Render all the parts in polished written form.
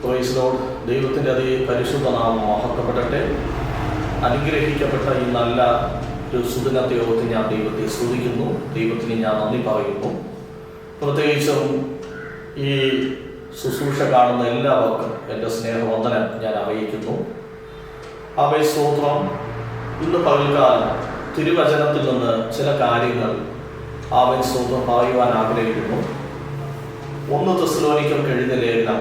Praise Lord. ദൈവത്തിൻ്റെ പരിശുദ്ധ നാമം മഹത്വപ്പെടട്ടെ. അനുഗ്രഹിക്കപ്പെട്ട ഈ നല്ല ഒരു സുദിനത്തെ ഓർത്ത് ഞാൻ ദൈവത്തെ സ്തുതിക്കുന്നു. ദൈവത്തിന് ഞാൻ നന്ദി പറയുന്നു. പ്രത്യേകിച്ചും ഈ ശുശ്രൂഷ കാണുന്ന എല്ലാവർക്കും എൻ്റെ സ്നേഹവന്ദനം ഞാൻ അറിയിക്കുന്നു. അവയെ സ്തോത്രം. ഇന്ന് പകൽക്കാലം തിരുവചനത്തിൽ നിന്ന് ചില കാര്യങ്ങൾ അവൻ സ്തോത്രം പറയുവാൻ ആഗ്രഹിക്കുന്നു. 1 തെസ്സലോനിക്കർക്ക് എഴുതിയ ലേഖനം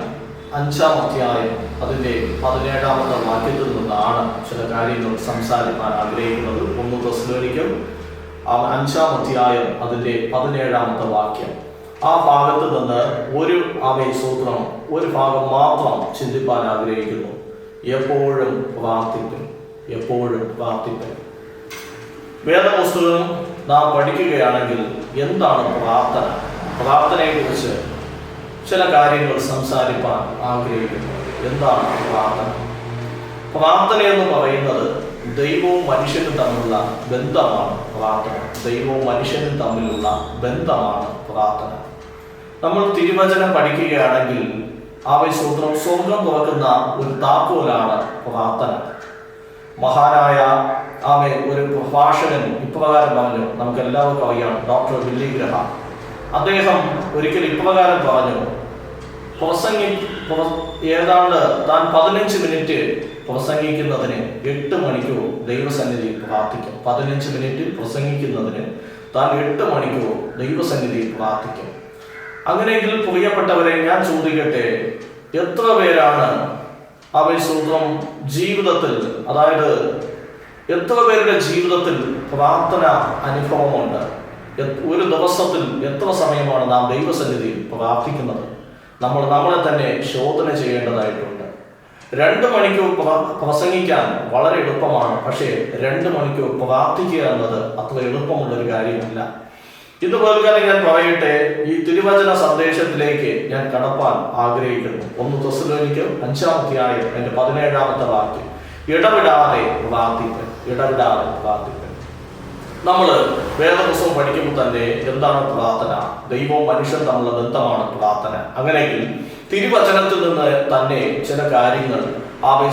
5-ാം അധ്യായം അതിൻ്റെ 17-ാമത്തെ വാക്യത്തിൽ നിന്നാണ് ചില കാര്യങ്ങൾ സംസാരിക്കാൻ ആഗ്രഹിക്കുന്നത്. 1 തെസ്സലോനിക്കർ 5-ാം അധ്യായം അതിൻ്റെ 17-ാമത്തെ വാക്യം. ആ ഭാഗത്ത് നിന്ന് ഒരു സ്തോത്രം ഒരു ഭാഗം മാത്രം ചിന്തിപ്പാൻ ആഗ്രഹിക്കുന്നു. എപ്പോഴും പ്രാർത്ഥിക്കും, എപ്പോഴും പ്രാർത്ഥിക്കും. വേദപുസ്തകം നാം പഠിക്കുകയാണെങ്കിൽ എന്താണ് പ്രാർത്ഥന, പ്രാർത്ഥനയെക്കുറിച്ച് ചില കാര്യങ്ങൾ സംസാരിക്കാൻ ആഗ്രഹിക്കുന്നു. എന്താണ് പ്രാർത്ഥന? പ്രാർത്ഥന എന്ന് പറയുന്നത് ദൈവവും മനുഷ്യനും തമ്മിലുള്ള ബന്ധമാണ് പ്രാർത്ഥന. ദൈവവും മനുഷ്യനും തമ്മിലുള്ള ബന്ധമാണ് പ്രാർത്ഥന. നമ്മൾ തിരുവചനം പഠിക്കുകയാണെങ്കിൽ സൂത്രം സ്വർഗം തുറക്കുന്ന ഒരു താക്കോലാണ് പ്രാർത്ഥന. മഹാനായ ഒരു പ്രഭാഷകൻ ഇപ്രകാരം പറഞ്ഞു. നമുക്ക് എല്ലാവർക്കും അറിയാം, ഡോക്ടർ ബില്ലി ഗ്രഹാം. അദ്ദേഹം ഒരിക്കൽ ഇപ്രകാരം പറഞ്ഞു, ഏതാണ്ട് താൻ 15 മിനിറ്റ് പ്രസംഗിക്കുന്നതിന് 8 മണിക്കൂർ ദൈവസന്നിധി പ്രാർത്ഥിക്കും. 15 മിനിറ്റ് പ്രസംഗിക്കുന്നതിന് താൻ 8 മണിക്കൂർ ദൈവസന്നിധി പ്രാർത്ഥിക്കും. അങ്ങനെയെങ്കിൽ പ്രിയപ്പെട്ടവരെ, ഞാൻ ചോദിക്കട്ടെ, എത്ര പേരാണ് സൂത്രം ജീവിതത്തിൽ, അതായത് എത്ര പേരുടെ ജീവിതത്തിൽ പ്രാർത്ഥന അനുഭവമുണ്ട്? ഒരു ദിവസത്തിൽ എത്ര സമയമാണ് നാം ദൈവസന്നിധി പ്രാർത്ഥിക്കുന്നത്? നമ്മളെ തന്നെ ശോധന ചെയ്യേണ്ടതായിട്ടുണ്ട്. 2 മണിക്കൂർ പ്രസംഗിക്കാൻ വളരെ എളുപ്പമാണ്. പക്ഷേ 2 മണിക്കൂർ പ്രാർത്ഥിക്കുക എന്നത് അത്ര എളുപ്പമുള്ളൊരു കാര്യമല്ല. ഇതുപോലെ ഞാൻ പറയട്ടെ, ഈ തിരുവചന സന്ദേശത്തിലേക്ക് ഞാൻ കടപ്പാൻ ആഗ്രഹിക്കുന്നു. 1 തെസ്സലോനിക്കർ 5-ാം അധ്യായം അതിന്റെ 17-ാമത്തെ വാക്യം. ഇടവിടാതെ പ്രാർത്ഥിപ്പൻ, ഇടവിടാതെ പ്രാർത്ഥിപ്പൻ. നമ്മൾ വേദപുസ്തകം പഠിക്കുമ്പോൾ തന്നെ എന്താണ് പ്രാർത്ഥന? ദൈവവും മനുഷ്യൻ തമ്മിലുള്ള ബന്ധമാണ് പ്രാർത്ഥന. അങ്ങനെയെങ്കിൽ തിരുവചനത്തിൽ നിന്ന് തന്നെ ചില കാര്യങ്ങൾ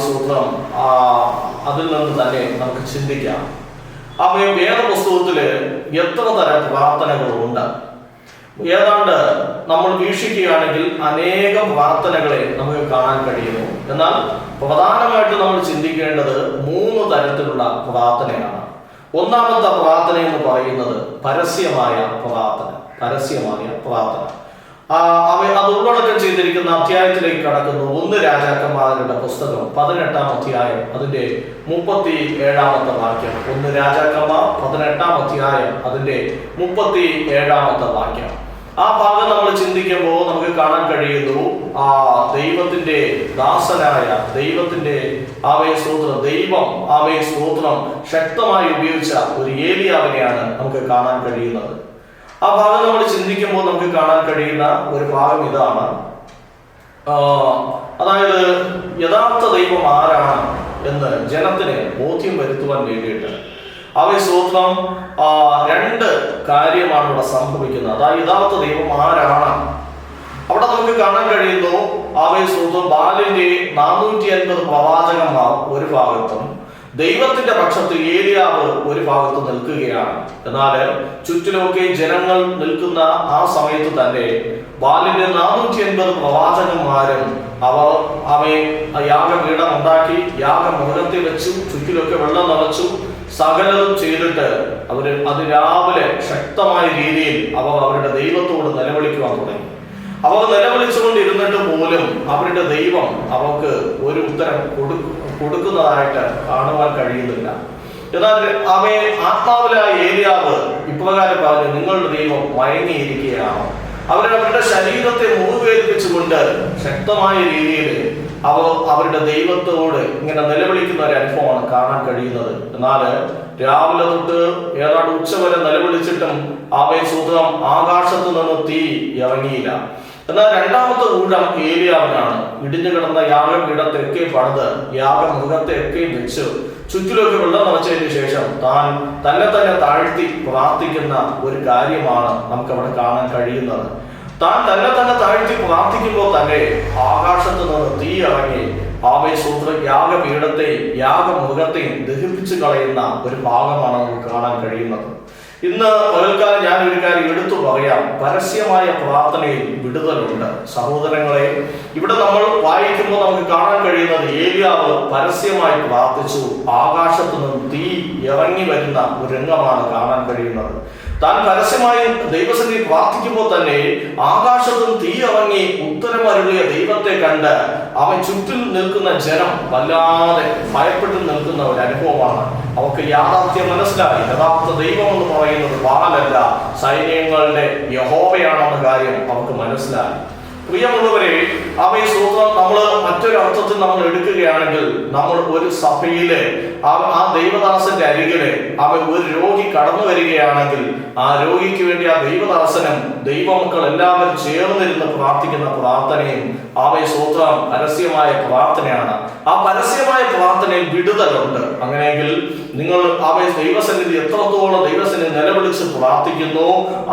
സൂത്രം അതിൽ നിന്ന് തന്നെ നമുക്ക് ചിന്തിക്കാം. വേദപുസ്തകത്തില് എത്ര തരം പ്രാർത്ഥനകളുണ്ട്? ഏതാണ്ട് നമ്മൾ വീക്ഷിക്കുകയാണെങ്കിൽ അനേകം പ്രാർത്ഥനകളെ നമുക്ക് കാണാൻ കഴിയുന്നു. എന്നാൽ പ്രധാനമായിട്ട് നമ്മൾ ചിന്തിക്കേണ്ടത് 3 തരത്തിലുള്ള പ്രാർത്ഥനയാണ്. ഒന്നാമത്തെ പ്രാർത്ഥന എന്ന് പറയുന്നത് പരസ്യമായ പ്രാർത്ഥന. പരസ്യമായ പ്രാർത്ഥന അത് ഉള്ളടക്കം ചെയ്തിരിക്കുന്ന അധ്യായത്തിലേക്ക് കടക്കുന്നു. 1 രാജാക്കന്മാരുടെ പുസ്തകം 18-ാം അധ്യായം അതിന്റെ 37-ാമത്തെ വാക്യം. 1 രാജാക്കന്മാർ 18-ാം അധ്യായം അതിന്റെ 37-ാമത്തെ വാക്യം. ആ ഭാഗം നമ്മൾ ചിന്തിക്കുമ്പോൾ നമുക്ക് കാണാൻ കഴിയുന്നു, ദൈവത്തിന്റെ ദാസനായ ദൈവത്തിന്റെ സ്തോത്രം, ദൈവം സ്തോത്രം ശക്തമായി ഉപയോഗിച്ച ഒരു ഏലിയാവിനെയാണ് നമുക്ക് കാണാൻ കഴിയുന്നത്. ആ ഭാഗം നമ്മൾ ചിന്തിക്കുമ്പോൾ നമുക്ക് കാണാൻ കഴിയുന്ന ഒരു ഭാഗം ഇതാണ്. അതായത് യഥാർത്ഥ ദൈവം ആരാണ് എന്ന് ജനത്തിന് ബോധ്യം വരുത്തുവാൻ വേണ്ടിയിട്ട് സ്തോത്രം 2 കാര്യമാണ് ഇവിടെ സംഭവിക്കുന്നത്. അതായത് യഥാർത്ഥ ദൈവം ആരാണ് അവിടെ നമുക്ക് കാണാൻ കഴിയുന്നു. സ്തോത്രം ബാലിന്റെ 450 പ്രവാചകന്മാർ ഒരു ഭാഗത്തും ദൈവത്തിന്റെ പക്ഷത്ത് ഏലിയാവ് ഒരു ഭാഗത്ത് നിൽക്കുകയാണ്. എന്നാൽ ചുറ്റിലൊക്കെ ജനങ്ങൾ നിൽക്കുന്ന ആ സമയത്ത് തന്നെ ബാലിന്റെ 450 പ്രവാചകന്മാരും യാഗപീഠം ഉണ്ടാക്കി യാഗമുഖത്തെ വെച്ചു, ചുറ്റിലൊക്കെ വെള്ളം നിറച്ചു, സകലതും ചെയ്തിട്ട് അതിരാവിലെ ശക്തമായ രീതിയിൽ അവരുടെ ദൈവത്തോട് നിലവിളിക്കുവാൻ തുടങ്ങി. അവർ നിലവിളിച്ചുകൊണ്ടിരുന്നിട്ട് പോലും അവരുടെ ദൈവം അവർക്ക് ഒരു ഉത്തരം കൊടുക്കുന്നതായിട്ട് കാണുവാൻ കഴിയുന്നില്ല. എന്നാൽ ആത്മാവിലായ ഏലിയാവ് ഇപ്രകാരം പറഞ്ഞു, നിങ്ങളുടെ ദൈവം മയങ്ങിയിരിക്കുകയാണ്. അവരുടെ ശരീരത്തെ മുറിവേൽപ്പിച്ചുകൊണ്ട് ശക്തമായ രീതിയിൽ അവരുടെ ദൈവത്തോട് ഇങ്ങനെ നിലവിളിക്കുന്ന ഒരു അനുഭവമാണ് കാണാൻ കഴിയുന്നത്. എന്നാൽ രാവിലെ തൊട്ട് ഏതാണ്ട് ഉച്ചവരെ നിലവിളിച്ചിട്ടും സൂത്രം ആകാശത്ത് നിന്ന് തീ ഇറങ്ങിയില്ല. എന്നാൽ 2ാമത്തെ ഊഴം ഏലിയാവിനാണ്. ഇടിഞ്ഞു കിടന്ന യാഗപീഠത്തെയൊക്കെ പണിത് യാഗമൃഗത്തെയൊക്കെ വെച്ച് ചുറ്റിലൊക്കെ വെള്ളം നിറച്ചതിന് ശേഷം തന്നെ താഴ്ത്തി പ്രാർത്ഥിക്കുന്ന ഒരു കാര്യമാണ് നമുക്ക് അവിടെ കാണാൻ കഴിയുന്നത്. താൻ തന്നെ തന്നെ താഴ്ത്തി പ്രാർത്ഥിക്കുമ്പോൾ തന്നെ ആകാശത്ത് നിന്ന് തീ ഇറങ്ങി സൂത്രം യാഗപീഠത്തെയും യാഗമൃഗത്തെയും ദഹിപ്പിച്ചു കളയുന്ന ഒരു ഭാഗമാണ് നമുക്ക് കാണാൻ കഴിയുന്നത്. ഇന്ന് പകൽക്കാലം ഞാൻ ഒരു കാര്യം എടുത്തു പറയാം. പരസ്യമായ പ്രാർത്ഥനയിൽ വിടുതലുണ്ട് സഹോദരങ്ങളെ. ഇവിടെ നമ്മൾ വായിക്കുമ്പോൾ നമുക്ക് കാണാൻ കഴിയുന്നത് ഏലിയാവ് പരസ്യമായി പ്രാർത്ഥിച്ചു. ആകാശത്തു നിന്ന് തീ ഇറങ്ങി വരുന്ന ഒരു രംഗമാണ് കാണാൻ കഴിയുന്നത്. താൻ പരസ്യമായി ദൈവസന്നിധി പ്രാർത്ഥിക്കുമ്പോൾ തന്നെ ആകാശത്തും തീ ഇറങ്ങി ഉത്തരമരുളിയ ദൈവത്തെ കണ്ട് അവൻ ചുറ്റിൽ നിൽക്കുന്ന ജനം വല്ലാതെ ഭയപ്പെട്ടു നിൽക്കുന്ന ഒരു അനുഭവമാണ്. അവർക്ക് യാഥാർത്ഥ്യം മനസ്സിലായി. യഥാർത്ഥ ദൈവം എന്ന് പറയുന്നത് ബാലല്ല, സൈന്യങ്ങളുടെ യഹോവയാണെന്ന കാര്യം അവർക്ക് മനസ്സിലായി. പ്രിയമുള്ളവരെ, സ്തോത്രം നമ്മൾ മറ്റൊരു അർത്ഥത്തിൽ നമ്മൾ എടുക്കുകയാണെങ്കിൽ, നമ്മൾ ഒരു സഭയിലെ ആ ദൈവദാസന്റെ അരികില് ഒരു രോഗി കടന്നു വരികയാണെങ്കിൽ ആ രോഗിക്ക് വേണ്ടി ആ ദൈവദാസനും ദൈവമക്കൾ എല്ലാവരും ചേർന്നിരുന്ന് പ്രാർത്ഥിക്കുന്ന പ്രാർത്ഥനയും സ്തോത്രം പരസ്യമായ പ്രാർത്ഥനയാണ്. ആ പരസ്യമായ പ്രാർത്ഥനയിൽ വിടുതലുണ്ട്. അങ്ങനെയെങ്കിൽ നിങ്ങൾ ദൈവസന്നിധി എത്രത്തോളം ദൈവസന്നിധി നിലവിളിച്ച് പ്രാർത്ഥിക്കുന്നു,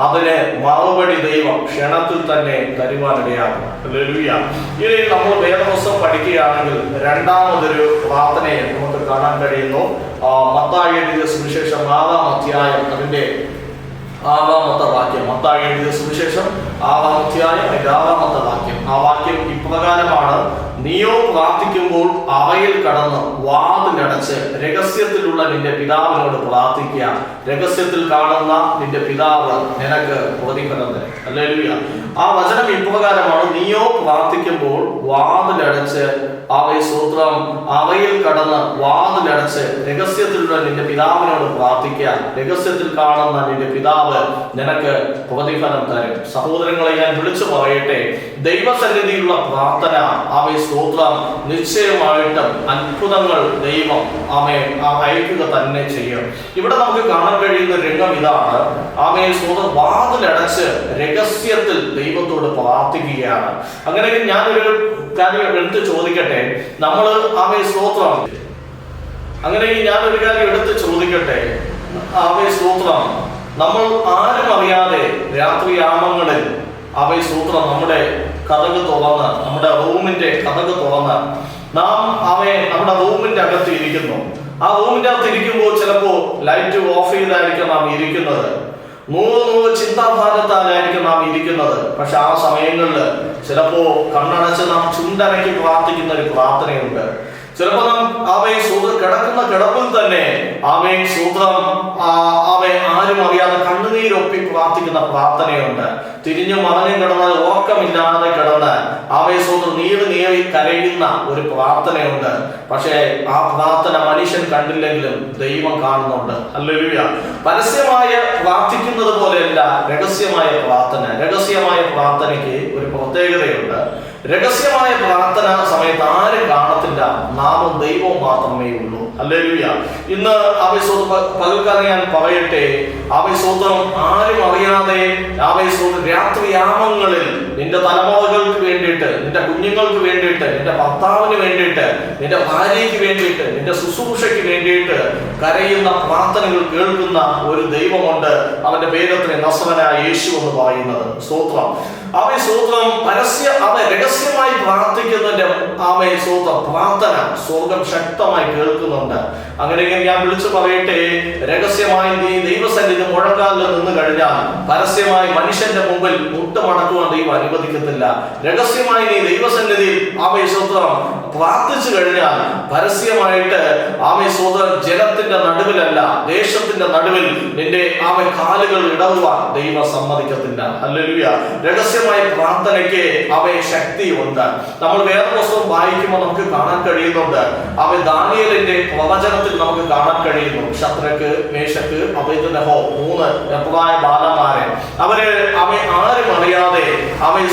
അതിന് മറുപടി ദൈവം ക്ഷണത്തിൽ തന്നെ തരുവാനിടയാകും. ഇനി നമ്മൾ വേദപുസ്തകം പഠിക്കുകയാണെങ്കിൽ രണ്ടാമതൊരു പ്രാർത്ഥനയെ നമുക്ക് കാണാൻ കഴിയുന്നു. മത്തായി എഴുതിയ സുവിശേഷം 6-ാം അധ്യായം അതിന്റെ 6-ാമത്തെ വാക്യം. മത്തായി എഴുതിയ സുവിശേഷം 6-ാം അധ്യായം 6-ാമത്തെ വാക്യം. ആ വാക്യം ഇപ്രകാരമാണ്: നീയോ പ്രാർത്ഥിക്കുമ്പോൾ അവയിൽ കടന്ന് വാതിലടച്ച് രഹസ്യത്തിലുള്ള നിന്റെ പിതാവിനോട് പ്രാർത്ഥിക്കുക. രഹസ്യത്തിൽ കാണുന്ന നിന്റെ പിതാവ് നിനക്ക് പ്രതിഫലം തരും. ഹല്ലേലൂയ. ആ വചനം ഇപ്രകാരമാണ്: നീയോ പ്രാർത്ഥിക്കുമ്പോൾ വാതിലടച്ച് സ്തോത്രം അവയിൽ കടന്ന് വാതിലടച്ച് രഹസ്യത്തിലുള്ള നിന്റെ പിതാവിനോട് പ്രാർത്ഥിക്കുക. രഹസ്യത്തിൽ കാണുന്ന നിന്റെ പിതാവ് നിനക്ക് പ്രതിഫലം തരും. സഹോദരങ്ങളെ, ഞാൻ വിളിച്ചു പറയട്ടെ, ദൈവസന്നിധിയിലുള്ള പ്രാർത്ഥന സ്തോത്രം നിശ്ചയമായിട്ടും അത്ഭുതങ്ങൾ ദൈവം അയക്കുക തന്നെ ചെയ്യും. ഇവിടെ നമുക്ക് കാണാൻ കഴിയുന്ന രംഗം ഇതാണ്. സ്തോത്രം വാതിലടച്ച് രഹസ്യത്തിൽ ദൈവത്തോട് പ്രാർത്ഥിക്കുകയാണ്. അങ്ങനെയെങ്കിൽ ഞാനൊരു കാര്യം എടുത്ത് ചോദിക്കട്ടെ, നമ്മൾ സ്തോത്രം അങ്ങനെയെങ്കിൽ ഞാനൊരു കാര്യം എടുത്ത് ചോദിക്കട്ടെ സ്തോത്രം നമ്മൾ ആരും അറിയാതെ രാത്രിയാമങ്ങളിൽ സ്തോത്രം നമ്മുടെ കതക് തുറന്ന്, നമ്മുടെ റൂമിന്റെ കതക് തുറന്ന് നാം നമ്മുടെ റൂമിന്റെ അകത്ത് ഇരിക്കുന്നു. ആ റൂമിന്റെ അകത്ത് ഇരിക്കുമ്പോൾ ചിലപ്പോ ലൈറ്റ് ഓഫ് ചെയ്തായിരിക്കും നാം ഇരിക്കുന്നത്. 100 ചിന്താഭാരത്താലായിരിക്കും നാം ഇരിക്കുന്നത്. പക്ഷെ ആ സമയങ്ങളിൽ ചിലപ്പോ കണ്ണടച്ച് നാം ചുണ്ടനക്കി പ്രാർത്ഥിക്കുന്ന ഒരു പ്രാർത്ഥനയുണ്ട്. ചിലപ്പോ നാം കിടക്കുന്ന കിടപ്പിൽ തന്നെ സൂത്രം ആരും അറിയാതെ കണ്ണുനീരൊപ്പി പ്രാർത്ഥിക്കുന്ന പ്രാർത്ഥനയുണ്ട്. തിരിഞ്ഞു മറഞ്ഞു കിടന്നാൽ ഓർക്കമില്ലാതെ കിടന്ന് സൂത്രം നീറി കരയുന്ന ഒരു പ്രാർത്ഥനയുണ്ട്. പക്ഷേ ആ പ്രാർത്ഥന മനുഷ്യൻ കണ്ടില്ലെങ്കിലും ദൈവം കാണുന്നുണ്ട്. ഹല്ലേലൂയ. പരസ്യമായ പ്രാർത്ഥിക്കുന്നത് പോലെയല്ല രഹസ്യമായ പ്രാർത്ഥന. രഹസ്യമായ പ്രാർത്ഥനയ്ക്ക് ഒരു പ്രത്യേകതയുണ്ട്. രഹസ്യമായ പ്രാർത്ഥന സമയത്ത് ആരും കാണത്തില്ല, നാമും ദൈവവും മാത്രമേ ഉള്ളൂ. ഹല്ലേലൂയ. ഇന്ന് പകൽക്കാലം ഞാൻ പറയട്ടെ, സ്തോത്രം ആരും അറിയാതെ രാത്രിയാമങ്ങളിൽ നിന്റെ തലമുറകൾക്ക് വേണ്ടിയിട്ട്, നിന്റെ കുഞ്ഞുങ്ങൾക്ക് വേണ്ടിയിട്ട്, നിന്റെ ഭർത്താവിന് വേണ്ടിയിട്ട്, നിന്റെ ഭാര്യയ്ക്ക് വേണ്ടിയിട്ട്, നിന്റെ ശുശ്രൂഷയ്ക്ക് വേണ്ടിയിട്ട് കരയുന്ന പ്രാർത്ഥനകൾ കേൾക്കുന്ന ഒരു ദൈവമുണ്ട്. അവന്റെ പേരത്തിന് നസറനായ യേശു എന്ന് പറയുന്നത്. സ്തോത്രം. സ്തോത്രം രഹസ്യമായി പ്രാർത്ഥിക്കുന്നതിന്റെ സ്തോത്രം പ്രാർത്ഥന സ്വർഗം ശക്തമായി കേൾക്കുന്നുണ്ട്. അങ്ങനെയെങ്കിൽ ഞാൻ വിളിച്ചു പറയട്ടെ, രഹസ്യമായി നീ ദൈവസന്നിധി മുഴങ്കാലിൽ നിന്ന് കഴിഞ്ഞാൽ പരസ്യമായി മനുഷ്യന്റെ മുമ്പിൽ മുട്ടുമടക്കുവാൻ ദൈവം അനുവദിക്കത്തില്ല. രഹസ്യമായി നീ ദൈവസന്നിധിയിൽ സ്തോത്രം പ്രാർത്ഥിച്ചു കഴിഞ്ഞാൽ പരസ്യമായിട്ട് സ്തോത്രം ജനത്തിന്റെ നടുവിലല്ല, ദേശത്തിന്റെ നടുവിൽ നിന്റെ കാലുകൾ ഇടറുവാൻ ദൈവം സമ്മതിക്കത്തില്ല. ഹല്ലേലൂയ. രഹസ്യമായ പ്രാർത്ഥനയ്ക്ക് ശക്തിയുണ്ട്. നമ്മൾ വേദപുസ്തകം വായിക്കുമ്പോൾ നമുക്ക് കാണാൻ കഴിയുന്നുണ്ട്. ദാനിയേലിന്റെ പ്രവചനത്തിൽ നമുക്ക് കാണാൻ കഴിയുന്നു. ശദ്രക്ക്, മേശക്ക്, അബേദ്നെഗോ 3 എബ്രായ ബാലന്മാരെ ആരും അറിയാതെ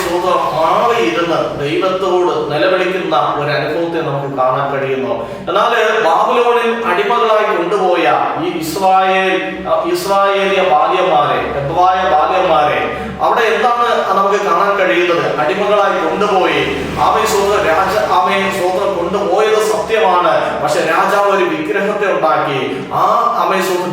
സ്തോത്രം മാറിയിരുന്ന് ദൈവത്തോട് നിലവിളിക്കുന്ന ഒരു അനുഭവത്തെ നമുക്ക് കാണാൻ കഴിയുന്നു. എന്നാൽ ബാബിലോണിൽ അടിമകളായി കൊണ്ടുപോയ ഈ ഇസ്രായേലിയ ബാല്യന്മാരെ, എബ്രായ ബാല്യന്മാരെ അവിടെ എന്താണ് നമുക്ക് കാണാൻ കഴിയുന്നത്? അടിമകളായി കൊണ്ടുപോയി സ്വതന്ത്രം കൊണ്ടുപോയത് സത്യമാണ്. പക്ഷെ രാജാവ് ഒരു വിഗ്രഹത്തെ ഉണ്ടാക്കി. ആ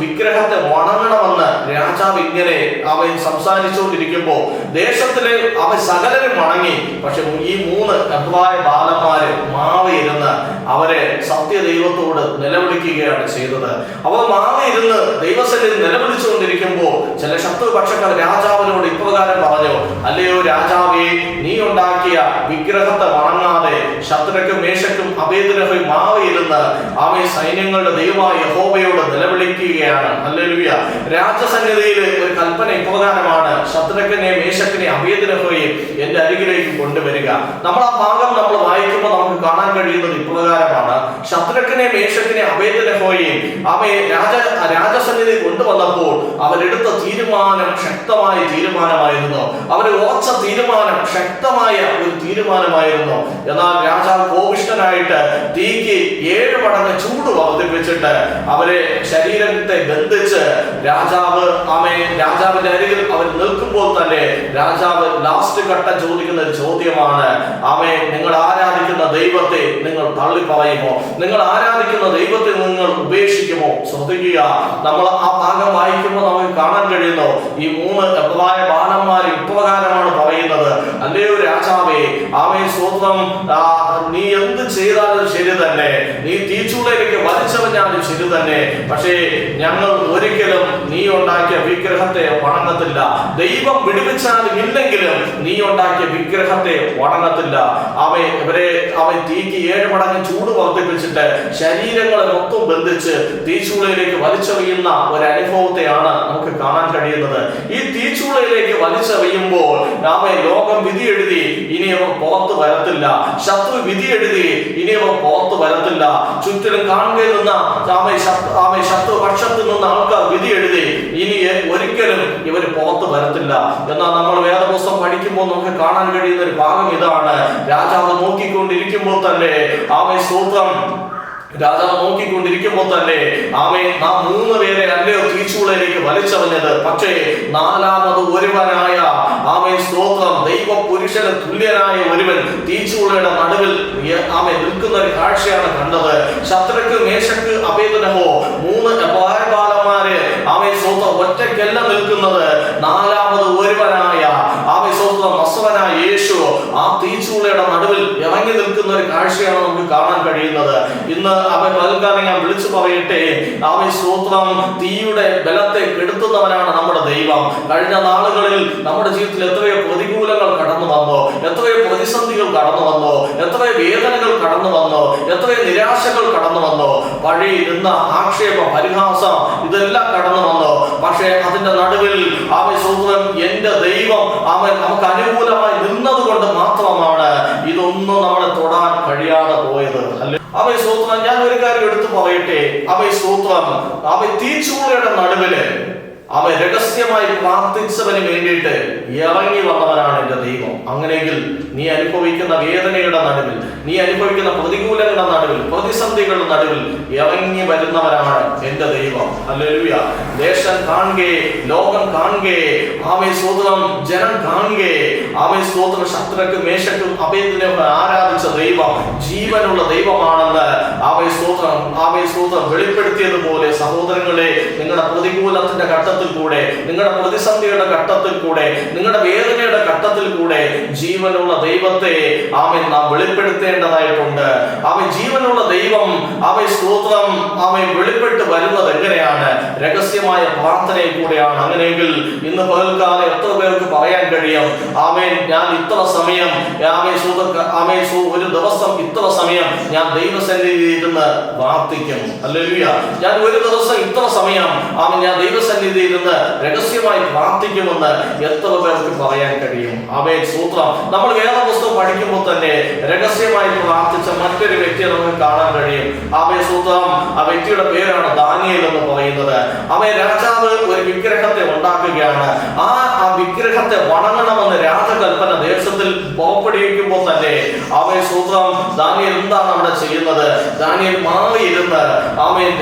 വിഗ്രഹത്തെ വണങ്ങണമെന്ന് രാജാവ് ഇങ്ങനെ അവൻ സംസാരിച്ചുകൊണ്ടിരിക്കുമ്പോ ദേശത്തിലെ അവൻ സകലരും വണങ്ങി. പക്ഷെ ഈ 3 എബ്രായ ബാലന്മാര് മാവിയിരുന്ന് അവരെ സത്യദൈവത്തോട് നിലവിളിക്കുകയാണ് ചെയ്തത്. അവർ മാവിയിരുന്ന് ദൈവസന്നിധിയിൽ നിലവിളിച്ചുകൊണ്ടിരിക്കുമ്പോ ചില ശത്രുപക്ഷക്കാർ രാജാവിനോട് ഇപ്രകാരം പറഞ്ഞു, അല്ലയോ രാജാവേ, നീ ഉണ്ടാക്കിയ വിഗ്രഹത്തെ വണങ്ങാതെ ശദ്രക്കും മേശക്കും അബേദ്നെഗോയും മാവിയിരുന്ന് അവൻ സൈന്യങ്ങളുടെ ദൈവമായ യഹോവയോട് നിലവിളിക്കുകയാണ്. ഹല്ലേലൂയ. രാജസന്നിധിയിൽ ഒരു കൽപ്പന ഇപ്രകാരമാണ്, ശദ്രക്കിനെ മേശക്കിനെ അബേദ്നെഗോയെ എന്റെ അരികിലേക്ക് കൊണ്ടുവരിക. നമ്മൾ ആ ഭാഗം നമ്മൾ വായിക്കുമ്പോൾ നമുക്ക് കാണാൻ കഴിയുന്നത് ഇപ്രകാരമാണ്. ശദ്രക്കിനെ മേശക്കിനെ അബേദ്നെഗോയെ അവയെ രാജസന്നിധി കൊണ്ടുവന്നപ്പോൾ അവരെടുത്ത തീരുമാനം ശക്തമായ തീരുമാനമായിരുന്നു. അവർ ഉറച്ച തീരുമാനം ശക്തമായ ഒരു തീരുമാനമായിരുന്നു. എന്നാൽ രാജാവ് കോപിഷ്ഠനായിട്ട് തീക്ക് 7 മടങ്ങ് ചൂട് വർദ്ധിപ്പിച്ചിട്ട് അവരെ ശരീരത്തെ ബന്ധിച്ച് രാജാവിന്റെ അരികിൽ അവർ നിൽക്കുമ്പോൾ തന്നെ രാജാവ് ലാസ്റ്റ് ഘട്ടം ചോദിക്കുന്ന ഒരു ചോദ്യമാണ്, നിങ്ങൾ ആരാധിക്കുന്ന ദൈവത്തെ നിങ്ങൾ തള്ളി പറയുമോ? നിങ്ങൾ ആരാധിക്കുന്ന ദൈവത്തെ നിങ്ങൾ ഉപേക്ഷിക്കുമോ? ശ്രദ്ധിക്കുക, നമ്മൾ ആ ഭാഗം വായിക്കുമ്പോൾ നമുക്ക് കാണാൻ കഴിയുന്നു, ഈ 3 എബ്രായ ബാലന്മാർ ഇപ്രകാരമാണ് പറയുന്നത്, അല്ലയോ രാജാവേ, സ്തോത്രം, നീ എന്ത് ചെയ്താലും ശരി തന്നെ, നീ തീച്ചൂളയിലേക്ക് വലിച്ചെറിഞ്ഞാലും ശരി തന്നെ, പക്ഷേ ഞങ്ങൾ ഒരിക്കലും നീ ഉണ്ടാക്കിയ വിഗ്രഹത്തെ വണങ്ങത്തില്ല. ദൈവം വിടുവിച്ചാലും ഇല്ലെങ്കിലും നീ ഉണ്ടാക്കിയ വിഗ്രഹത്തെ വണങ്ങത്തില്ല. അവൻ തീക്ക് 7 മടങ്ങ് ചൂട് വർദ്ധിപ്പിച്ചിട്ട് ശരീരങ്ങളെ മൊത്തം ബന്ധിച്ച് തീച്ചൂളയിലേക്ക് വലിച്ചെറിയുന്ന ഒരു അനുഭവത്തെയാണ് നമുക്ക് കാണാൻ കഴിയുന്നത്. ഈ തീച്ചൂളയിലേക്ക് വലിച്ചെറിയുമ്പോൾ ലോകം വിധി എഴുതി, ഇനി അവർ പുറത്ത് വരത്തില്ല. ശത്രു വിധി എഴുതി, ഇനി അവർ പുറത്ത് വരത്തില്ല. ചുറ്റിലും കാണുകയിൽ നിന്ന ശത്രു പക്ഷത്തിൽ നിന്ന് ആൾക്കാർ വിധി എഴുതി, ഇനി ഒരിക്കലും ഇവർ പുറത്ത് വരത്തില്ല. എന്നാൽ നമ്മൾ വേദപുസ്തകം പഠിക്കുമ്പോൾ നമുക്ക് കാണാൻ കഴിയുന്ന ഒരു ഭാഗം ഇതാണ്. രാജാവ് നോക്കിക്കൊണ്ടിരിക്കുമ്പോൾ തന്നെ രാജാവ് നോക്കിക്കൊണ്ടിരിക്കുമ്പോൾ തന്നെ നാം 3 പേരെ അല്ലയോ തീച്ചൂളയിലേക്ക് വലിച്ചെറിഞ്ഞത്, പക്ഷേ 4ാമത് ഒരുവനായ സ്തോത്രം, ദൈവ പുരുഷന് തുല്യനായ ഒരുവൻ തീച്ചൂളയുടെ നടുവിൽ നിൽക്കുന്ന ഒരു കാഴ്ചയാണ് കണ്ടത്. ശദ്രക്ക് മേശക്ക് അബേദ്നെഗോ 3 എബ്രായ ബാലന്മാര് സ്തോത്രം ഒറ്റയ്ക്കല്ല നിൽക്കുന്നത്. 4ാമത് ഒരുവനായ നസ്രനായ യേശു ആ തീച്ചൂളയുടെ നടുവിൽ ഇറങ്ങി നിൽക്കുന്ന ഒരു കാഴ്ചയാണ് നമുക്ക് കാണാൻ കഴിയുന്നത്. ഇന്ന് പകൽക്കാലം ഞാൻ വിളിച്ചു പറയട്ടെ, സ്തോത്രം, തീയുടെ ബലത്തെ കെടുത്തുന്നവനാണ് നമ്മുടെ ദൈവം. കഴിഞ്ഞ നാളുകളിൽ നമ്മുടെ ജീവിതത്തിൽ എത്രയോ പ്രതികൂലങ്ങൾ കടന്നു വന്നോ, എത്രയോ പ്രതിസന്ധികൾ കടന്നു വന്നോ, എത്രയോ വേദനകൾ കടന്നു വന്നോ, എത്രയോ നിരാശകൾ കടന്നു വന്നോ, പഴയിരുന്ന ആക്ഷേപം, പരിഹാസം, ഇതെല്ലാം കടന്നു വന്നോ. പക്ഷേ അതിന്റെ നടുവിൽ സ്തോത്രം, എന്റെ ദൈവം നമുക്ക് അനുകൂലമായി നിന്നത് കൊണ്ട് മാത്രമാണ് ഇതൊന്നും നമ്മളെ തൊടാൻ കഴിയാതെ പോയത്. സ്തോത്രം, ഞാൻ ഒരു കാര്യം എടുത്തു പറയട്ടെ. സ്തോത്രം, തീച്ചൂളയുടെ നടുവില് രഹസ്യമായി പ്രാർത്ഥിച്ചവന് വേണ്ടിയിട്ട് ഇറങ്ങി വന്നവനാണ് എന്റെ ദൈവം. അങ്ങനെയെങ്കിൽ നീ അനുഭവിക്കുന്ന വേദനയുടെ നടുവിൽ, നീ അനുഭവിക്കുന്ന പ്രതികൂലങ്ങളുടെ നടുവിൽ, പ്രതിസന്ധികളുടെ നടുവിൽ ഇറങ്ങി വരുന്നവരാണ് എന്റെ ദൈവം. ഹല്ലേലൂയ. ദേശം കാണുകേ, ലോകം കാണുകേ, സ്തോത്രം, ജനം കാണുകേ, സ്തോത്രം, ശദ്രക്കും മേശക്കും അബേദ്നെഗോയും ആരാധിച്ച ദൈവം ജീവനുള്ള ദൈവമാണെന്ന് സ്തോത്രം വെളിപ്പെടുത്തിയതുപോലെ, സഹോദരങ്ങളെ, നിങ്ങളുടെ പ്രതികൂലത്തിന്റെ ഘട്ടത്തിൽ കൂടെ, നിങ്ങളുടെ പ്രതിസന്ധിയുടെ ഘട്ടത്തിൽ കൂടെ, നിങ്ങളുടെ വേദനയുടെ ഘട്ടത്തിൽ കൂടെ ജീവനുള്ള ദൈവത്തെ നാം വെളിപ്പെടുത്തേണ്ടതായിട്ടുണ്ട്. ജീവനുള്ള ദൈവം സ്തോത്രം വെളിപ്പെട്ട് വരുന്നത് എങ്ങനെയാണ്? രഹസ്യമായ പ്രാർത്ഥനയിൽ കൂടെയാണ്. അങ്ങനെയെങ്കിൽ ഇന്ന് പകൽക്കാലം എത്ര പേർക്ക് പറയാൻ കഴിയും, ഞാൻ ഇത്ര സമയം, ഒരു ദിവസം ഇത്ര സമയം ഞാൻ ദൈവസന്നിധിയിൽ ഇരുന്ന് പ്രാർത്ഥിക്കും. ഹല്ലേലൂയ. ഞാൻ ഒരു ദിവസം ഇത്ര സമയം ഞാൻ ദൈവസന്നിധിയിൽ ഇരുന്ന് രഹസ്യമായി പ്രാർത്ഥിക്കുമെന്ന് എത്ര പേർക്ക് പറയാൻ കഴിയും? സ്തോത്രം. നമ്മൾ വേദപുസ്തകം പഠിക്കുമ്പോൾ തന്നെ രഹസ്യമായി പ്രാർത്ഥിച്ച മറ്റൊരു വ്യക്തിയെ നമുക്ക് കാണാൻ കഴിയും. സ്തോത്രം, ആ വ്യക്തിയുടെ പേരാണ് ദാനിയേൽ എന്ന് പറയുന്നത്. രാജാവ് ഒരു വിഗ്രഹത്തെ ഉണ്ടാക്കുകയാണ്. ആ വിഗ്രഹത്തെ വണങ്ങണമെന്ന് രാജകൽപ്പന ദേശത്തിൽ പുറപ്പെടുവിക്കുമ്പോൾ തന്നെ സ്തോത്രം. ദാനിയേൽ എന്താണ് അവിടെ ചെയ്യുന്നത്? ദാനിയേൽ മാറിയിരുന്ന്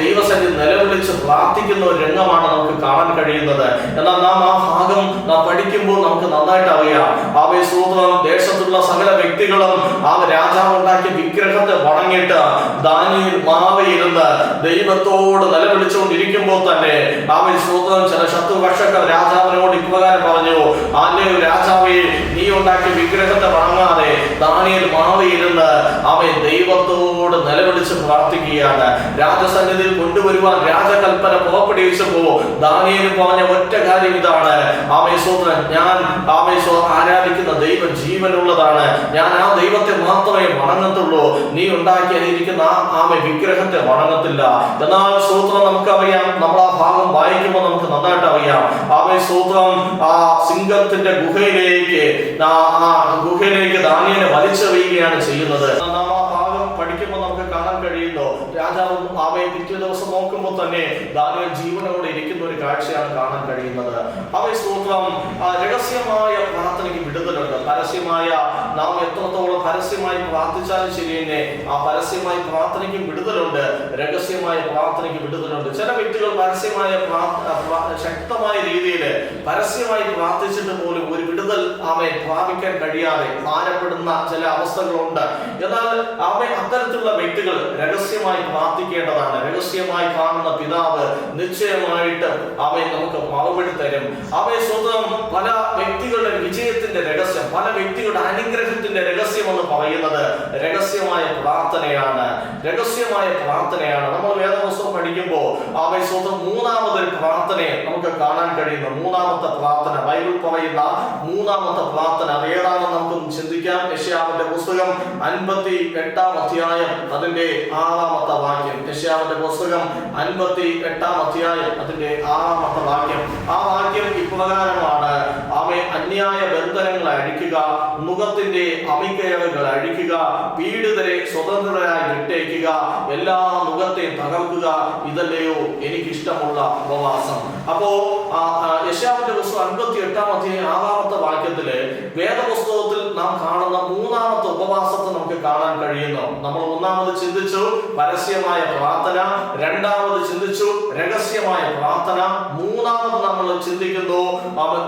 ദൈവസന്നിധി നിലവിളിച്ച് പ്രാർത്ഥിക്കുന്ന ഒരു രംഗമാണ് നമുക്ക് കാണാൻ കഴിയുന്നത്. എന്നാൽ നാം ആ ഭാഗം പഠിക്കുമ്പോൾ നമുക്ക് നന്നായിട്ട് അറിയാം. സ്തോത്രം. ദേശത്തുള്ള സകല വ്യക്തികളും രാജാവ് ഉണ്ടാക്കിയ വിഗ്രഹത്തെ വണങ്ങിയിട്ട് ദാനിയേൽ മാറിയിരുന്ന് ദൈവത്തോട് നിലവിളിച്ചുകൊണ്ടിരിക്കുമ്പോൾ തന്നെ സ്തോത്രം ചില ശത്രുപക്ഷക്കാർ രാജാവിനോട് ഇപ്രകാരം പറഞ്ഞു, ആന്റെയോ രാജാവേ, നീ ഉണ്ടാക്കിയ വിഗ്രഹത്തെ വണങ്ങാതെ ദാനിയേൽ മാറിയിരുന്ന് ദൈവത്തോട് നിലവിളിച്ച് പ്രാർത്ഥിക്കുകയാണ്. രാജസന്നിധിയിൽ കൊണ്ടുവരുവാൻ രാജകൽപ്പന പുറപ്പെടുവിച്ചപ്പോ ദാനിയേൽ പറഞ്ഞ ഒറ്റ കാര്യം ഇതാണ്, സ്തോത്രം, ഞാൻ ആരാധിക്കുന്ന ദൈവം ജീവനുള്ളതാണ്, ഞാൻ ആ ദൈവത്തെ മാത്രമേ വണങ്ങത്തുള്ളൂ, നീ ഉണ്ടാക്കിയിരിക്കുന്ന വിഗ്രഹത്തെ വണങ്ങത്തില്ല. എന്നാൽ സ്തോത്രം നമുക്കറിയാം, നമ്മൾ ആ ഭാഗം വായിക്കുമ്പോൾ നമുക്ക് നന്നായിട്ട് അറിയാം. സ്തോത്രം. സിംഹത്തിന്റെ ഗുഹയിലേക്ക് ദാനിയേലിനെ വലിച്ചെറിയുകയാണ് ചെയ്യുന്നത്. നാം ആ ഭാഗം പഠിക്കുമ്പോൾ നമുക്ക് കാണാൻ കഴിയുന്നു, രാജാവ് പിറ്റേ ദിവസം നോക്കുമ്പോൾ തന്നെ ദാനിയേൽ ജീവനോടെ ഇരിക്കുന്ന ഒരു കാഴ്ചയാണ് കാണാൻ കഴിയുന്നത്. സ്തോത്രം. രഹസ്യമായ പ്രാർത്ഥനയ്ക്ക് വിടുതലുണ്ട്. പരസ്യമായ നാം എത്രത്തോളം പരസ്യമായി പ്രാർത്ഥിച്ചാലും ശരി തന്നെ ആ പരസ്യമായി പ്രാർത്ഥനയ്ക്ക് വിടുതലുണ്ട്, രഹസ്യമായ പ്രാർത്ഥനയ്ക്ക് വിടുതലുണ്ട്. ചില വ്യക്തികൾ പരസ്യമായ ശക്തമായ രീതിയിൽ പരസ്യമായി പ്രാർത്ഥിച്ചിട്ട് പോലും ഒരു വിടുതൽ പ്രാപിക്കാൻ കഴിയാതെ ഭാരപ്പെടുന്ന ചില അവസ്ഥകളുണ്ട്. എന്നാൽ അത്തരത്തിലുള്ള വ്യക്തികൾ രഹസ്യമായി പ്രാർത്ഥിക്കേണ്ടതാണ്. രഹസ്യമായി കാണുന്ന പിതാവ് നിശ്ചയമായിട്ട് നമുക്ക് മറുപടി തരും. സ്വന്തം പല വ്യക്തികളുടെ വിജയത്തിന്റെ രഹസ്യം, പല വ്യക്തികളുടെ അനുഗ്രഹത്തിന്റെ രഹസ്യം എന്ന് പറയുന്നത് രഹസ്യമായ പ്രാർത്ഥനയാണ്. രഹസ്യമായ പ്രാർത്ഥനയാണ്. നമ്മൾ വേദപുസ്തകം പഠിക്കുമ്പോൾ സ്വന്തം മൂന്നാമതൊരു പ്രാർത്ഥനയെ നമുക്ക് കാണാൻ കഴിയുന്നു. മൂന്നാമത്തെ പ്രാർത്ഥന, ബൈബിൾ പറയുന്ന മൂന്നാമത്തെ പ്രാർത്ഥന ഏതാണെന്ന് നമുക്കൊന്ന് ചിന്തിക്കാം. യെശയ്യാവിന്റെ പുസ്തകം 58-ാം അധ്യായം അതിന്റെ 6-ാമത്തെ വാക്യം. യെശയ്യാവിന്റെ പുസ്തകം 58-ാം അധ്യായം അതിന്റെ 6-ാമത്തെ വാക്യം. ആ വാക്യം ഇപ്രകാരമാണ്, അന്യായ ബന്ധനങ്ങൾ അഴിക്കുക, മുഖത്തിന്റെ അമികയറുകൾ അഴിക്കുക, പീഡിതരെ സ്വതന്ത്രരായി വിട്ടേക്കുക, എല്ലാ മുഖത്തെയും തകർക്കുക, ഇതല്ലയോ എനിക്കിഷ്ടമുള്ള ഉപവാസം. അപ്പോ യെശയ്യാവിന്റെ പുസ്തകം 58-ാം അധ്യായം 6-ാമത്തെ വാക്യത്തില് വേദപുസ്തകത്തിൽ നാം കാണുന്ന മൂന്നാമത്തെ ഉപവാസത്തെ നമുക്ക് കാണാൻ കഴിയുന്നു. നമ്മൾ ഒന്നാമത് ചിന്തിച്ചു പരസ്യമായ പ്രാർത്ഥന, രണ്ടാമത് ചിന്തിച്ചു രഹസ്യമായ പ്രാർത്ഥന, മൂന്നാമത് നമ്മൾ ചിന്തിക്കുന്നു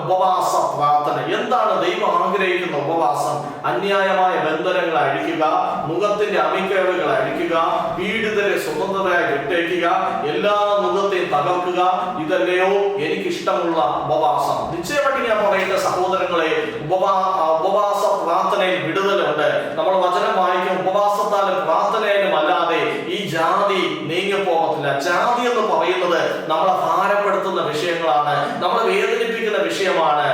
ഉപവാസ പ്രാർത്ഥന. എന്താണ് ദൈവം ആഗ്രഹിക്കുന്ന ഉപവാസം? അന്യായമായ ബന്ധനങ്ങൾ അഴിക്കുക, മുഖത്തിന്റെ അമിക്കയറുകൾ അഴിക്കുക, പീഡിതരെ സ്വതന്ത്രരായി വിട്ടേക്കുക, എല്ലാ മുഖത്തെയും തകർക്കുക, ഇതല്ലയോ എനിക്കിഷ്ടമുള്ള ഉപവാസം. നിശ്ചയമായിട്ട് ഞാൻ പറയേണ്ട സഹോദരങ്ങളെ, ഉപവാസ പ്രാർത്ഥനയിൽ വിടുതലുണ്ട്. നമ്മൾ വചനം വായിക്കും, ഉപവാസത്താലും പ്രാർത്ഥനയിലും അല്ലാതെ ഈ ജാതി നീങ്ങിപ്പോകത്തില്ല. ജാതി എന്ന് പറയുന്നത് നമ്മളെ ഭാരപ്പെടുത്തുന്ന വിഷയങ്ങളാണ്, നമ്മളെ വേദനിപ്പിക്കുന്ന വിഷയമാണ്.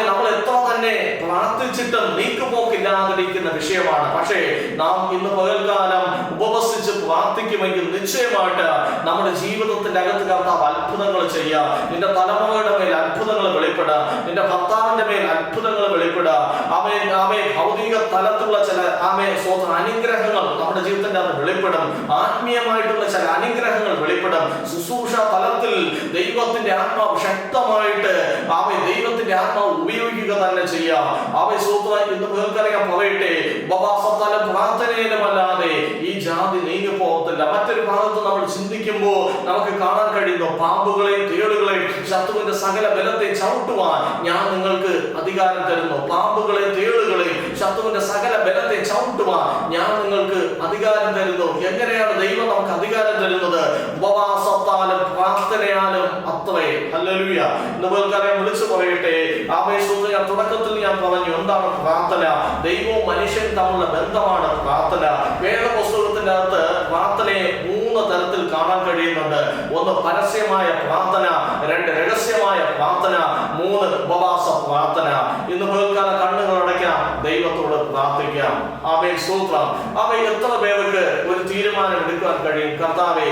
നമ്മൾ എത്ര തന്നെ പ്രാർത്ഥിച്ചിട്ടും നീക്കുപോക്കില്ലാതിരിക്കുന്ന വിഷയമാണ്. പക്ഷേ നാം ഇന്ന് പകൽക്കാലം ഉപവസിച്ച് പ്രാർത്ഥിക്കുമെങ്കിൽ നിശ്ചയമായിട്ട് നമ്മുടെ ജീവിതത്തിന്റെ അകത്ത് കർത്താവ് അത്ഭുതങ്ങൾ ചെയ്യാം. നിന്റെ തലമുറയുടെ മേൽ അത്ഭുതങ്ങൾ വെളിപ്പെടാം, നിന്റെ ഭർത്താവിന്റെ മേൽ അത്ഭുതങ്ങൾ വെളിപ്പെടാം. ഭൗതിക തലത്തിലുള്ള ചില അനുഗ്രഹങ്ങൾ നമ്മുടെ ജീവിതത്തിന്റെ അകത്ത് വെളിപ്പെടും. ആത്മീയമായിട്ടുള്ള ചില അനുഗ്രഹങ്ങൾ വെളിപ്പെടും. ശുശ്രൂഷ തലത്തിൽ ദൈവത്തിന്റെ ആത്മാവ് ശക്തമായിട്ട് ദൈവത്തിന്റെ ആത്മാവ് ഉപയോഗിക്കുക തന്നെ ചെയ്യാം. ഇന്ന് പേർക്കറിയാൻ പറയട്ടെ, ഉപവാസത്താലും പ്രാർത്ഥനയിലും അല്ലാതെ ഈ ജാതി നീങ്ങി പോകത്തില്ല. മറ്റൊരു ഭാഗത്ത് നമ്മൾ ചിന്തിക്കുമ്പോൾ നമുക്ക് കാണാൻ കഴിയുന്നു, പാമ്പുകളെയും തേളുകളെയും ശത്രുവിന്റെ സകല ബലത്തെ ചവിട്ടുവാൻ ഞാൻ നിങ്ങൾക്ക് അധികാരം തരുന്നു. പാമ്പുകളെയും തേളുകളെയും ശത്രുവിന്റെ സകല ബലത്തെ ചവിട്ടുവാൻ ഞാൻ നിങ്ങൾക്ക് അധികാരം തരുന്നു. എങ്ങനെയാണ് ദൈവം നമുക്ക് അധികാരം തരുന്നത്? ഉപവാസത്താലും പ്രാർത്ഥനയാലും അത്രേ. ഹല്ലേലൂയ. ഇന്ന് പേർക്കറിയാൻ വിളിച്ചു പറയട്ടെ, തുടക്കത്തിൽ ഞാൻ പറഞ്ഞു എന്താണ് പ്രാർത്ഥന? ദൈവവും മനുഷ്യൻ തമ്മിലുള്ള ബന്ധമാണ് പ്രാർത്ഥന. വേദപുസ്തകത്തിന്റെ അകത്ത് പ്രാർത്ഥനയെ 3 തരത്തിൽ കാണാൻ കഴിയുന്നുണ്ട്. 1 പരസ്യമായ പ്രാർത്ഥന, 2 രഹസ്യമായ പ്രാർത്ഥന, 3 ഉപവാസ പ്രാർത്ഥന. ഇന്ന് പേർക്കാല കണ്ണുകൾ അടയ്ക്കാം, ദൈവത്തോട് പ്രാർത്ഥിക്കാം. സ്തോത്രം. എത്ര പേർക്ക് ഒരു തീരുമാനം എടുക്കാൻ കഴിയും? കർത്താവേ,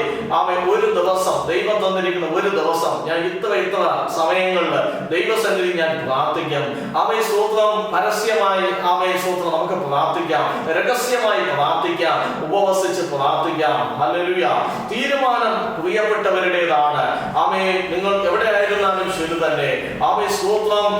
ഒരു ദിവസം ദൈവം തന്നിരിക്കുന്ന ഒരു ദിവസം ഞാൻ ഇത്ര സമയങ്ങളിൽ ദൈവസന്നിധി ഞാൻ പ്രാർത്ഥിക്കാം. സ്തോത്രം. പരസ്യമായി സ്തോത്രം നമുക്ക് പ്രാർത്ഥിക്കാം, രഹസ്യമായി പ്രാർത്ഥിക്കാം, ഉപവസിച്ച് പ്രാർത്ഥിക്കാം. ഹല്ലേലൂയ. തീരുമാനം പ്രിയപ്പെട്ടവരുടേതാണ്. നിങ്ങൾ എവിടെ ആയിരുന്നാലും ശരി തന്നെ. സ്തോത്രം.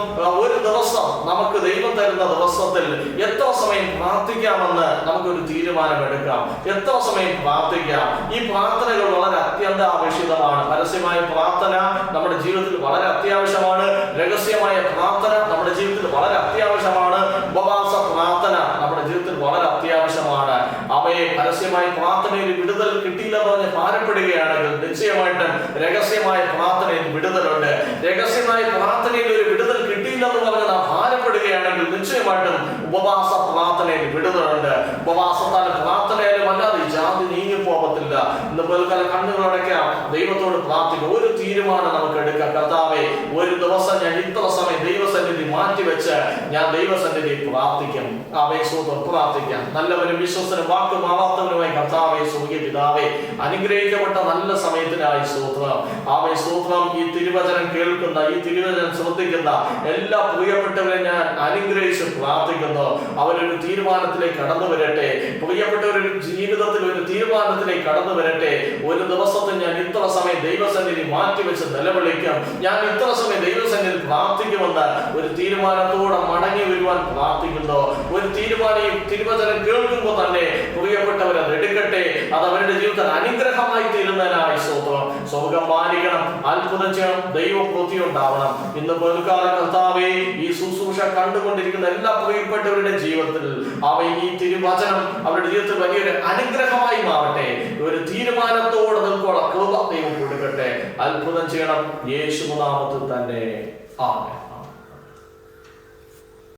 ഒരു ദിവസം നമുക്ക് ദൈവം തരുന്ന ദിവസത്തിൽ ജീവിതത്തിൽ എത്ര സമയം പ്രാർത്ഥിക്കാമെന്ന് നമുക്കൊരു തീരുമാനമെടുക്കാം. എത്ര സമയം പ്രാർത്ഥിക്കാം? ഈ പ്രാർത്ഥനകൾ വളരെ അത്യന്താപേക്ഷിതമാണ്. പരസ്യമായ പ്രാർത്ഥന നമ്മുടെ ജീവിതത്തിൽ വളരെ അത്യാവശ്യമാണ്. രഹസ്യമായ പ്രാർത്ഥന നമ്മുടെ ജീവിതത്തിൽ വളരെ അത്യാവശ്യമാണ്. ഉപവാസ പ്രാർത്ഥന നമ്മുടെ ജീവിതത്തിൽ വളരെ അത്യാവശ്യമാണ്. അവയെ പരസ്യമായ പ്രാർത്ഥനയിൽ വിടുതൽ കിട്ടിയില്ലെന്ന് പറഞ്ഞ് ഭാരപ്പെടുകയാണെങ്കിൽ നിശ്ചയമായിട്ടും രഹസ്യമായ പ്രാർത്ഥനയിൽ വിടുതലുണ്ട്. രഹസ്യമായ പ്രാർത്ഥനയിൽ ഒരു വിടുതൽ കിട്ടിയില്ലെന്ന് പറഞ്ഞ് നാം ഭാരപ്പെടുകയാണെങ്കിൽ നിശ്ചയമായിട്ടും ഉപവാസ പ്രാർത്ഥനയിൽ വിടുതലുണ്ട്. ഉപവാസത്താൽ പ്രാർത്ഥനയിലും അല്ലാതെ ഈ ജാതി നീങ്ങിപ്പോകത്തില്ല. ഇന്ന് പൽക്കാല കണ്ണുകളടയ്ക്കാം, ദൈവത്തോട് പ്രാർത്ഥിക്കും. ഒരു തീരുമാനം നമുക്ക് എടുക്കാം. കർത്താവേ, ഒരു ദിവസം ഞാൻ ഇത്ര സമയം ദൈവസന്നിധി മാറ്റിവെച്ച് ഞാൻ ദൈവസന്നിധി പ്രാർത്ഥിക്കും. ആവേശത്തോട് പ്രാർത്ഥിക്കാം. നല്ലവരും വിശ്വസനും വാക്ക് മാറാത്തവനുമായി കർത്താവേ, സ്വർഗീയ പിതാവേ, അനുഗ്രഹിക്കപ്പെട്ട നല്ല സമയത്തിനായി സ്തോത്രം. സ്തോത്രം. ഈ തിരുവചനം കേൾക്കുന്ന, ഈ തിരുവചനം ശ്രദ്ധിക്കുന്ന എല്ലാ പ്രിയപ്പെട്ടവരെ ഞാൻ അനുഗ്രഹിച്ച് പ്രാർത്ഥിക്കുന്നു. അവരൊരു തീരുമാനത്തിലേക്ക് കടന്നു വരട്ടെ. പ്രിയപ്പെട്ടവരൊരു ജീവിതത്തിൽ ഒരു തീരുമാനത്തിലേക്ക് കടന്നു വരട്ടെ. ഒരു ദിവസത്തിൽ ഞാൻ ഇത്ര സമയം ദൈവസന്നിധി മാറ്റിവെച്ച് നിലവിളിക്കും, ഞാൻ ഇത്ര സമയം ദൈവസന്നിധി പ്രാർത്ഥിക്കുമെന്ന് ഒരു തീരുമാനത്തോടെ മടങ്ങി വരുവാൻ പ്രാർത്ഥിക്കുന്നു. ഒരു തീരുമാനം തിരുവചനം കേൾക്കുമ്പോൾ തന്നെ പ്രിയപ്പെട്ടവരെ എടുക്കട്ടെ. അത് അവരുടെ ജീവിതത്തിൽ അനുഗ്രഹമായി തീരുന്നതിനായി സ്തോത്രം. സ്വർഗം മാനിക്കണം, അത്ഭുതം ചെയ്യണം, ദൈവപ്രവൃത്തി ഉണ്ടാവണം. ഇന്ന് പൽക്കാല കർത്താവേ, ഈ ശുശ്രൂഷ കണ്ടുകൊണ്ടിരിക്കുന്ന എല്ലാ പ്രിയപ്പെട്ടവരുടെ ജീവിതത്തിൽ ഈ തിരുവചനം അവരുടെ ജീവിതത്തിൽ വലിയൊരു അനുഗ്രഹമായി മാറട്ടെ. ഒരു തീരുമാനത്തോടെ നിൽക്കുള്ള കൃപ ദൈവം കൊടുക്കട്ടെ. അത്ഭുതം ചെയ്യണം യേശുനാമത്തിൽ തന്നെ. ആമേൻ.